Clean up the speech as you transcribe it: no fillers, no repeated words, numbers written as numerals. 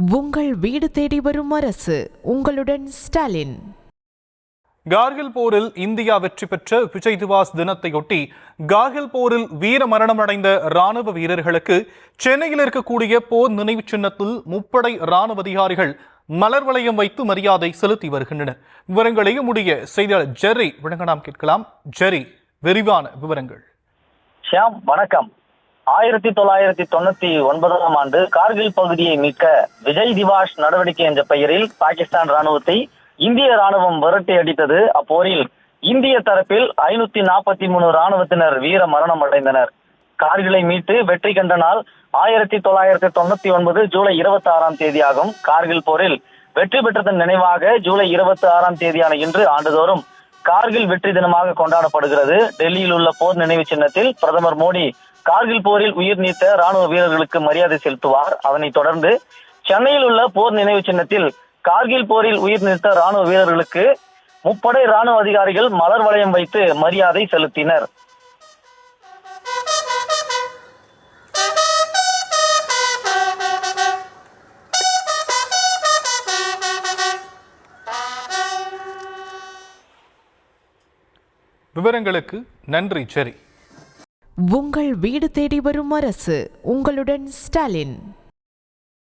உங்கள் வீடு தேடி வரும் அரசு. உங்களுடன் ஸ்டாலின். கார்கில் போரில் இந்தியா வெற்றி பெற்ற விஜய் திவாஸ் தினத்தையொட்டி கார்கில் போரில் வீர மரணமடைந்த ராணுவ வீரர்களுக்கு சென்னையில் இருக்கக்கூடிய போர் நினைவு சின்னத்தில் முப்படை ராணுவ அதிகாரிகள் மலர் வளையம் வைத்து மரியாதை செலுத்தி வருகின்றனர். விவரங்களை முடிய செய்தியாளர் ஜெர்ரி வழங்க நாம் கேட்கலாம். ஜெர்ரி, விரிவான விவரங்கள். ஷியாம், வணக்கம். 1999ஆம் ஆண்டு கார்கில் பகுதியை மீட்க விஜய் திவாஸ் நடவடிக்கை என்ற பெயரில் பாகிஸ்தான் ராணுவத்தை இந்திய ராணுவம் விரட்டி அடித்தது. அப்போரில் இந்திய தரப்பில் 543 ராணுவத்தினர் வீர மரணம் அடைந்தனர். கார்கிலை மீட்டு வெற்றி கண்ட நாள் 1999 ஜூலை 26ஆம் தேதியாகும். கார்கில் போரில் வெற்றி பெற்றதன் நினைவாக ஜூலை 26ஆம் தேதியான இன்று ஆண்டுதோறும் கார்கில் வெற்றி தினமாக கொண்டாடப்படுகிறது. டெல்லியில் உள்ள போர் நினைவு சின்னத்தில் பிரதமர் மோடி கார்கில் போரில் உயிர் நீத்த ராணுவ வீரர்களுக்கு மரியாதை செலுத்துவார். அதனைத் தொடர்ந்து சென்னையில் உள்ள போர் நினைவு சின்னத்தில் கார்கில் போரில் உயிர் நீத்த ராணுவ வீரர்களுக்கு முப்படை ராணுவ அதிகாரிகள் மலர் வளையம் வைத்து மரியாதை செலுத்தினர். விவரங்களுக்கு நன்றி ஜெர்ரி. உங்கள் வீடு தேடி வரும் அரசு. உங்களுடன் ஸ்டாலின்.